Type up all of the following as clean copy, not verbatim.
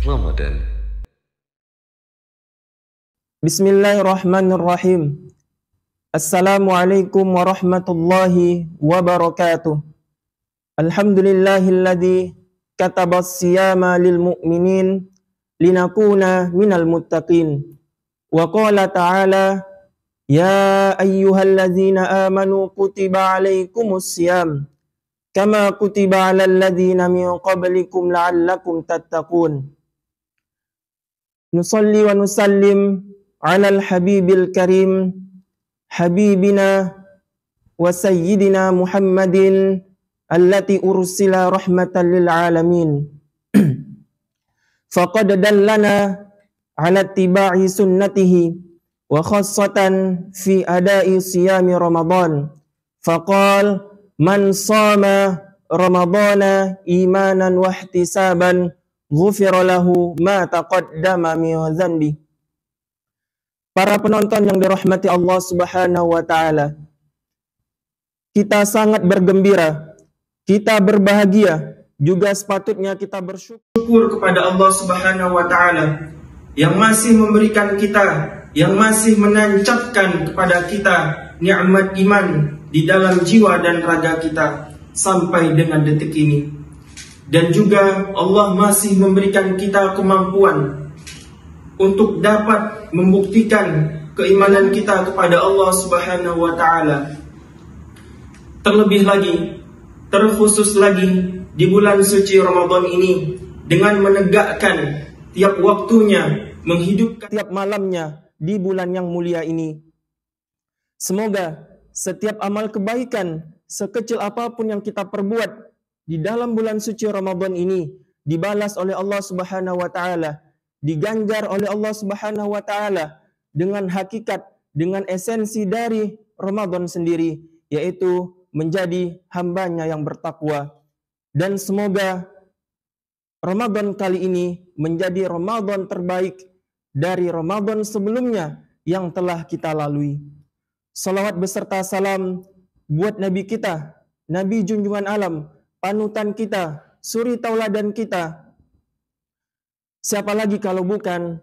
Ramadan. Bismillahirrahmanirrahim. Assalamualaikum warahmatullahi wabarakatuh. Alhamdulillahilladzi katabas siyama lil mu'minin linakuna minal muttaqin. Wa qala ta'ala ya ayyuhalladzina amanu kutiba alaikumus siyam kama kutiba alal ladzina min qablikum la'allakum tattaqun. Nusalli wa nusallim ala al-habibil karim habibina wa sayyidina Muhammadin allati ursila rahmatan lil alamin. Faqad dallana ala ittiba'i sunnatihi wa khassatan fi ada'i siyami Ramadan. Faqal man shama Ramadana imanan wa ihtisaban ghufira lahu ma taqaddama min dhanbi. Para penonton yang dirahmati Allah Subhanahu wa taala, kita sangat bergembira, kita berbahagia, juga sepatutnya kita bersyukur kepada Allah Subhanahu wa taala yang masih memberikan kita, yang masih menancapkan kepada kita nikmat iman di dalam jiwa dan raga kita sampai dengan detik ini. Dan juga Allah masih memberikan kita kemampuan untuk dapat membuktikan keimanan kita kepada Allah Subhanahu wa taala. Terlebih lagi, terkhusus lagi di bulan suci Ramadan ini dengan menegakkan tiap waktunya, menghidupkan tiap malamnya di bulan yang mulia ini. Semoga setiap amal kebaikan sekecil apapun yang kita perbuat di dalam bulan suci Ramadan ini dibalas oleh Allah Subhanahu wa taala, diganjar oleh Allah Subhanahu wa taala dengan hakikat, dengan esensi dari Ramadan sendiri, yaitu menjadi hambanya yang bertakwa. Dan semoga Ramadan kali ini menjadi Ramadan terbaik dari Ramadan sebelumnya yang telah kita lalui. Salawat beserta salam buat Nabi kita, Nabi junjungan alam, panutan kita, suri tauladan kita. Siapa lagi kalau bukan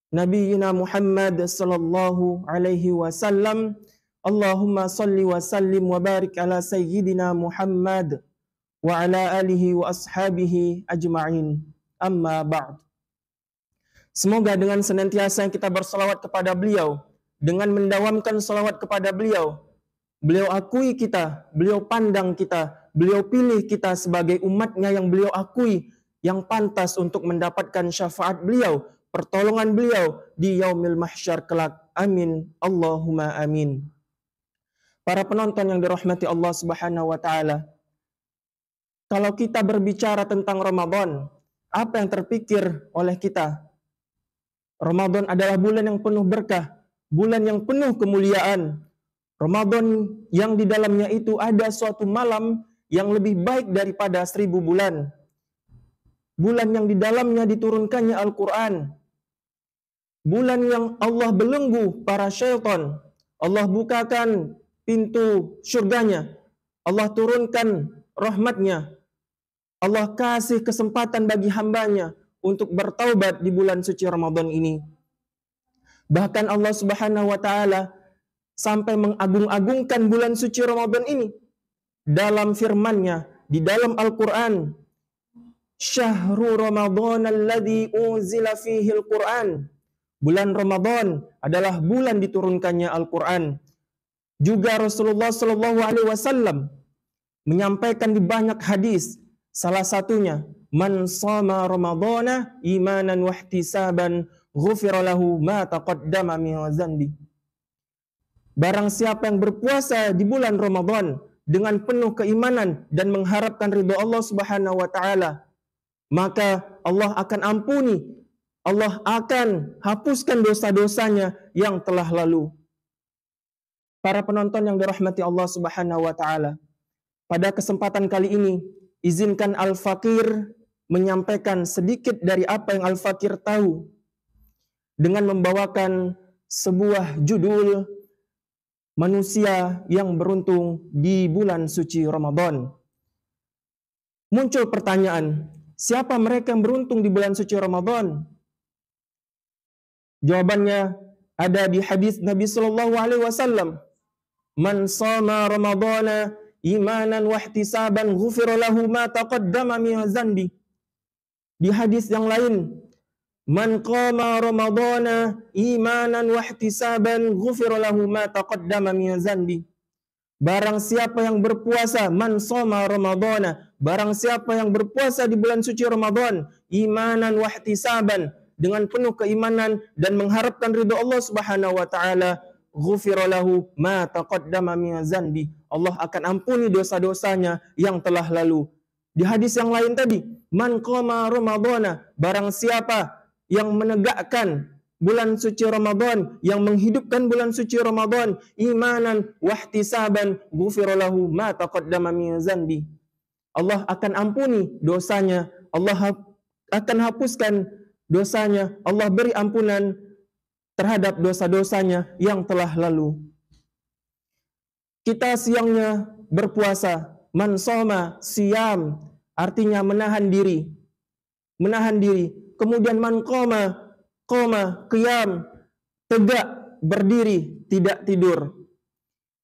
Nabi Muhammad sallallahu alaihi wasallam. Allahumma salli wa sallim wa barik ala sayyidina Muhammad wa ala alihi wa ashabihi ajma'in. Amma ba'd. Semoga dengan senantiasa kita bersalawat kepada beliau, dengan mendawamkan salawat kepada beliau, beliau akui kita, beliau pandang kita, beliau pilih kita sebagai umatnya yang beliau akui, yang pantas untuk mendapatkan syafaat beliau, pertolongan beliau di yaumil mahsyar kelak. Amin. Allahumma amin. Para penonton yang dirahmati Allah Subhanahu wa taala, kalau kita berbicara tentang Ramadan, apa yang terpikir oleh kita? Ramadan adalah bulan yang penuh berkah, bulan yang penuh kemuliaan. Ramadan yang di dalamnya itu ada suatu malam yang lebih baik daripada 1000 bulan. Bulan yang di dalamnya diturunkannya Al-Quran. Bulan yang Allah belenggu para syaitan. Allah bukakan pintu surganya. Allah turunkan rahmatnya. Allah kasih kesempatan bagi hambanya untuk bertaubat di bulan suci Ramadan ini. Bahkan Allah Subhanahu wa taala sampai mengagung-agungkan bulan suci Ramadan ini dalam firman-Nya di dalam Al-Quran. Syahrul Ramadan alladzi unzila fihi Al-Quran. Bulan Ramadan adalah bulan diturunkannya Al-Quran. Juga Rasulullah sallallahu alaihi wasallam menyampaikan di banyak hadis, salah satunya man shama Ramadana imanan wa ihtisaban ghufira lahu ma taqaddama min dhanbi. Barang siapa yang berpuasa di bulan Ramadan dengan penuh keimanan dan mengharapkan ridha Allah Subhanahu wa taala, maka Allah akan ampuni, Allah akan hapuskan dosa-dosanya yang telah lalu. Para penonton yang dirahmati Allah Subhanahu wa taala, pada kesempatan kali ini izinkan Al-Fakir menyampaikan sedikit dari apa yang Al-Fakir tahu dengan membawakan sebuah judul manusia yang beruntung di bulan suci Ramadan. Muncul pertanyaan, siapa mereka yang beruntung di bulan suci Ramadan? Jawabannya ada di hadis Nabi Shallallahu Alaihi Wasallam. Man shoma Ramadana imanan wa ihtisaban ghufira lahu ma taqaddama min dzanbi. Di hadis yang lain, man qama Ramadana imanan wa ihtisaban ghufira lahu ma taqaddama min dzanbi. Barang siapa yang berpuasa, man shoma Ramadana, barang siapa yang berpuasa di bulan suci Ramadan, imanan wa ihtisaban, dengan penuh keimanan dan mengharapkan ridho Allah Subhanahu wa taala, ghufira lahu ma taqaddama min dzanbi. Allah akan ampuni dosa-dosanya yang telah lalu. Di hadis yang lain tadi, man qama Ramadana, barang siapa yang menegakkan bulan suci Ramadan, yang menghidupkan bulan suci Ramadan, imanan wahtisaban, ghufira lahu ma taqaddama min dzanbi. Allah akan ampuni dosanya, Allah akan hapuskan dosanya, Allah beri ampunan terhadap dosa-dosanya yang telah lalu. Kita siangnya berpuasa, man shoma siyam, artinya menahan diri. Menahan diri. Kemudian man qama qiyam, tegak berdiri, tidak tidur.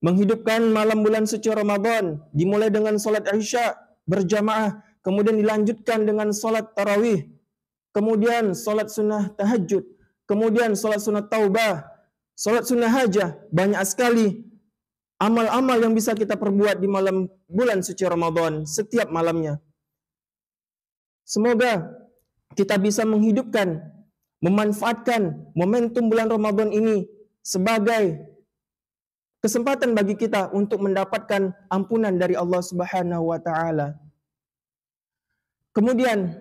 Menghidupkan malam bulan suci Ramadan dimulai dengan salat Isya berjamaah, kemudian dilanjutkan dengan salat tarawih, kemudian salat sunnah tahajud, kemudian salat sunnah taubah, salat sunnah hajah. Banyak sekali amal-amal yang bisa kita perbuat di malam bulan suci Ramadan setiap malamnya. Semoga kita bisa menghidupkan, memanfaatkan momentum bulan Ramadan ini sebagai kesempatan bagi kita untuk mendapatkan ampunan dari Allah Subhanahu wa taala. Kemudian,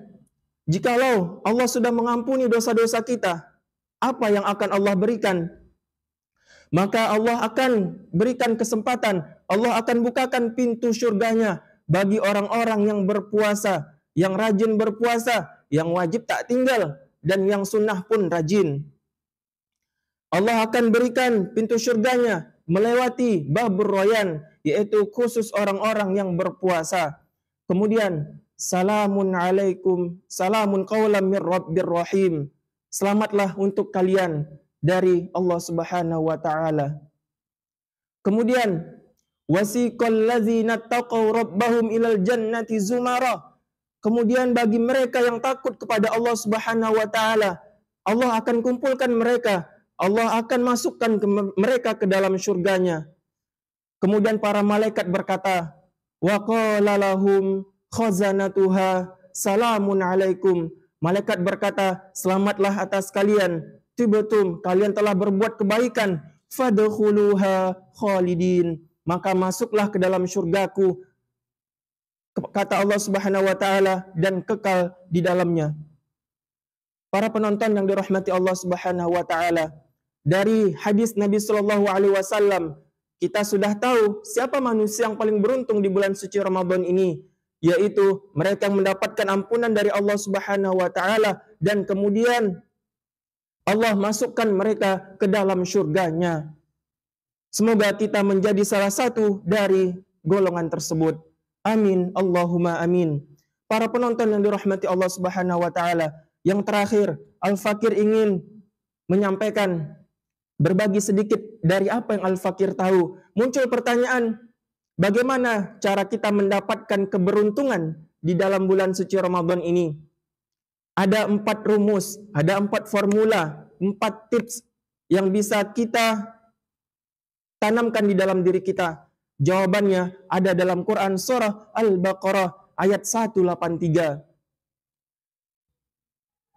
jikalau Allah sudah mengampuni dosa-dosa kita, apa yang akan Allah berikan? Maka Allah akan berikan kesempatan, Allah akan bukakan pintu surganya bagi orang-orang yang berpuasa, yang rajin berpuasa, yang wajib tak tinggal, dan yang sunnah pun rajin. Allah akan berikan pintu surganya melewati babur royan, yaitu khusus orang-orang yang berpuasa. Kemudian, salamun alaikum, salamun qawlam min rabbir rahim. Selamatlah untuk kalian dari Allah Subhanahu wa taala. Kemudian, wasiqal ladzina taqaw rabbahum ilal jannati zumara. Kemudian bagi mereka yang takut kepada Allah Subhanahu wa taala, Allah akan kumpulkan mereka, Allah akan masukkan mereka ke dalam surganya. Kemudian para malaikat berkata, wa qala lahum khazanatuha salamun alaikum. Malaikat berkata, selamatlah atas kalian, tibtum, kalian telah berbuat kebaikan, fadkhuluha khalidin, maka masuklah ke dalam surgaku, kata Allah Subhanahu wa taala, dan kekal di dalamnya. Para penonton yang dirahmati Allah Subhanahu wa taala, dari hadis Nabi Shallallahu alaihi wasallam kita sudah tahu siapa manusia yang paling beruntung di bulan suci Ramadan ini, yaitu mereka yang mendapatkan ampunan dari Allah Subhanahu wa taala dan kemudian Allah masukkan mereka ke dalam surganya. Semoga kita menjadi salah satu dari golongan tersebut. Amin, Allahumma amin. Para penonton yang dirahmati Allah Subhanahu wa taala, yang terakhir, Al-Fakir ingin menyampaikan, berbagi sedikit dari apa yang Al-Fakir tahu. Muncul pertanyaan, bagaimana cara kita mendapatkan keberuntungan di dalam bulan suci Ramadan ini? Ada 4 rumus, ada 4 formula, 4 tips yang bisa kita tanamkan di dalam diri kita. Jawabannya ada dalam Quran surah Al-Baqarah ayat 183.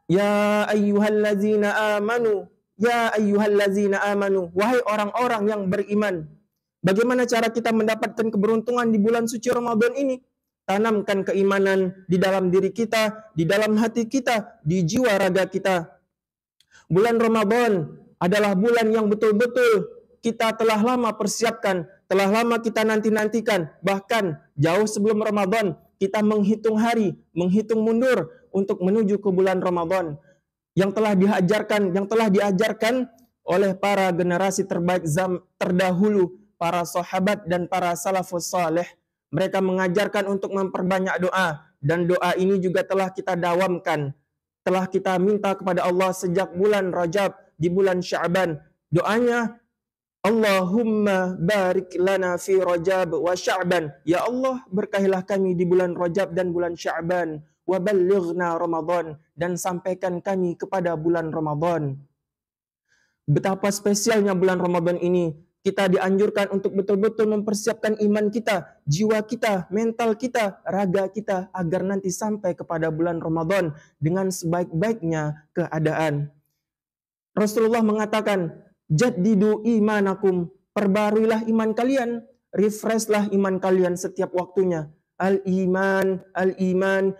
Ya ayyuhallazina amanu, ya ayyuhallazina amanu, wahai orang-orang yang beriman. Bagaimana cara kita mendapatkan keberuntungan di bulan suci Ramadan ini? Tanamkan keimanan di dalam diri kita, di dalam hati kita, di jiwa raga kita. Bulan Ramadan adalah bulan yang betul-betul kita telah lama persiapkan, telah lama kita nanti-nantikan. Bahkan jauh sebelum Ramadan, kita menghitung hari, menghitung mundur untuk menuju ke bulan Ramadan. Yang telah diajarkan oleh para generasi terbaik terdahulu, para sahabat dan para salafus saleh. Mereka mengajarkan untuk memperbanyak doa, dan doa ini juga telah kita dawamkan, telah kita minta kepada Allah sejak bulan Rajab di bulan Sya'ban. Doanya, Allahumma barik lana fi Rajab wa Sya'ban. Ya Allah, berkahilah kami di bulan Rajab dan bulan Sya'ban. Wa ballighna Ramadan, dan sampaikan kami kepada bulan Ramadan. Betapa spesialnya bulan Ramadan ini. Kita dianjurkan untuk betul-betul mempersiapkan iman kita, jiwa kita, mental kita, raga kita, agar nanti sampai kepada bulan Ramadan dengan sebaik-baiknya keadaan. Rasulullah mengatakan, jaddidu imanakum, perbaruilah iman kalian, refreshlah iman kalian setiap waktunya. Al-iman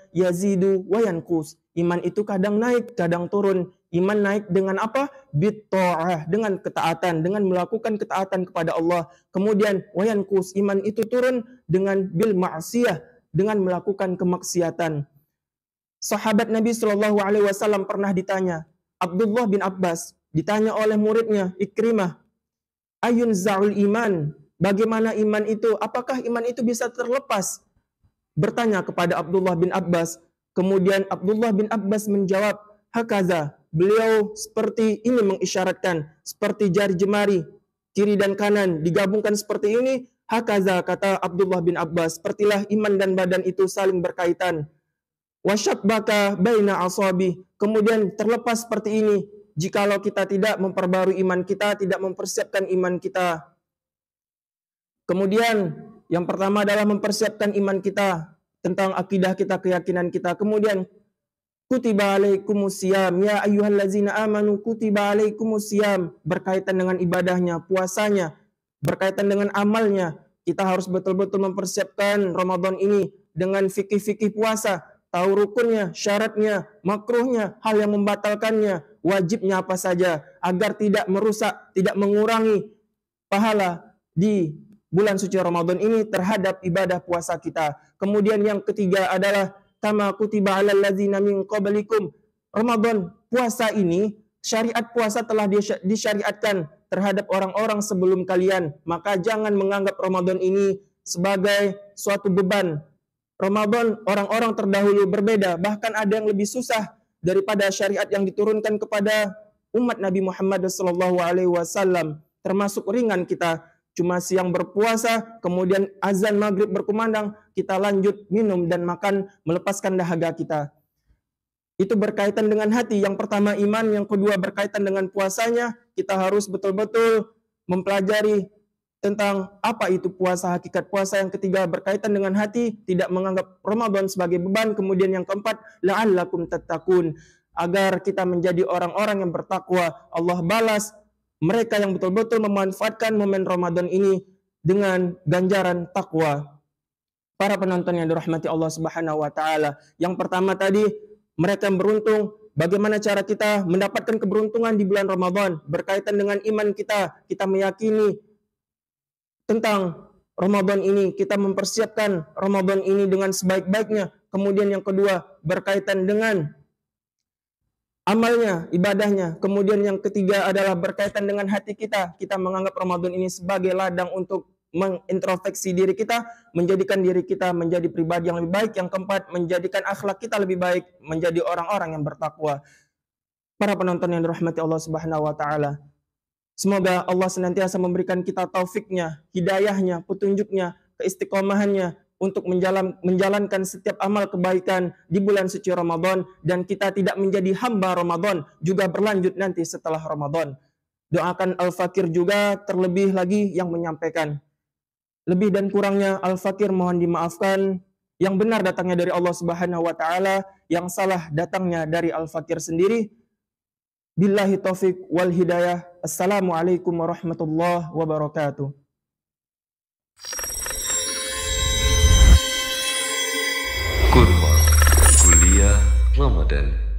yazidu wa yanqus. Iman itu kadang naik, kadang turun. Iman naik dengan apa? Bitta'ah, dengan ketaatan, dengan melakukan ketaatan kepada Allah. Kemudian wa yanqus, iman itu turun dengan bil ma'siyah, dengan melakukan kemaksiatan. Sahabat Nabi SAW pernah ditanya, Abdullah bin Abbas ditanya oleh muridnya Ikrimah, ayun za'ul iman, bagaimana iman itu? Apakah iman itu bisa terlepas? Bertanya kepada Abdullah bin Abbas. Kemudian Abdullah bin Abbas menjawab, hakaza, beliau seperti ini mengisyaratkan, seperti jari jemari, kiri dan kanan digabungkan seperti ini. Hakaza, kata Abdullah bin Abbas, sepertilah iman dan badan itu saling berkaitan. Wasyabbaka baina asabi, kemudian terlepas seperti ini jikalau kita tidak memperbarui iman kita, tidak mempersiapkan iman kita. Kemudian yang pertama adalah mempersiapkan iman kita tentang akidah kita, keyakinan kita. Kemudian kutiba alaikumusiyam ya ayyuhallazina amanu kutiba alaikumusiyam, berkaitan dengan ibadahnya, puasanya, berkaitan dengan amalnya. Kita harus betul-betul mempersiapkan Ramadan ini dengan fikih-fikih puasa, tahu rukunnya, syaratnya, makruhnya, hal yang membatalkannya, wajibnya apa saja, agar tidak merusak, tidak mengurangi pahala di bulan suci Ramadan ini terhadap ibadah puasa kita. Kemudian yang ketiga adalah kama kutiba 'alal ladzina min qablikum. Ramadan, puasa ini, syariat puasa telah disyariatkan terhadap orang-orang sebelum kalian. Maka jangan menganggap Ramadan ini sebagai suatu beban. Ramadan orang-orang terdahulu berbeda, bahkan ada yang lebih susah daripada syariat yang diturunkan kepada umat Nabi Muhammad SAW, termasuk ringan kita. Cuma siang berpuasa, kemudian azan maghrib berkumandang, kita lanjut minum dan makan, melepaskan dahaga kita. Itu berkaitan dengan hati. Yang pertama iman, yang kedua berkaitan dengan puasanya. Kita harus betul-betul mempelajari tentang apa itu puasa, hakikat puasa. Yang ketiga berkaitan dengan hati, tidak menganggap Ramadan sebagai beban. Kemudian yang keempat, la'allakum tattaqun, agar kita menjadi orang-orang yang bertakwa. Allah balas mereka yang betul-betul memanfaatkan momen Ramadan ini dengan ganjaran takwa. Para penonton yang dirahmati Allah Subhanahu wa taala, yang pertama tadi, mereka yang beruntung. Bagaimana cara kita mendapatkan keberuntungan di bulan Ramadan? Berkaitan dengan iman kita, kita meyakini tentang Ramadan ini, kita mempersiapkan Ramadan ini dengan sebaik-baiknya. Kemudian yang kedua, berkaitan dengan amalnya, ibadahnya. Kemudian yang ketiga adalah berkaitan dengan hati kita. Kita menganggap Ramadan ini sebagai ladang untuk mengintrospeksi diri kita, menjadikan diri kita menjadi pribadi yang lebih baik. Yang keempat, menjadikan akhlak kita lebih baik, menjadi orang-orang yang bertakwa. Para penonton yang dirahmati Allah Subhanahu wa taala, semoga Allah senantiasa memberikan kita taufiknya, hidayahnya, petunjuknya, keistiqomahannya untuk menjalankan setiap amal kebaikan di bulan suci Ramadan, dan kita tidak menjadi hamba Ramadan, juga berlanjut nanti setelah Ramadan. Doakan Al-Fakir juga terlebih lagi yang menyampaikan. Lebih dan kurangnya Al-Fakir mohon dimaafkan. Yang benar datangnya dari Allah Subhanahu wa taala, yang salah datangnya dari Al-Fakir sendiri. Billahi taufik wal hidayah. Assalamualaikum warahmatullahi wabarakatuh. Kurma Kuliah Ramadan.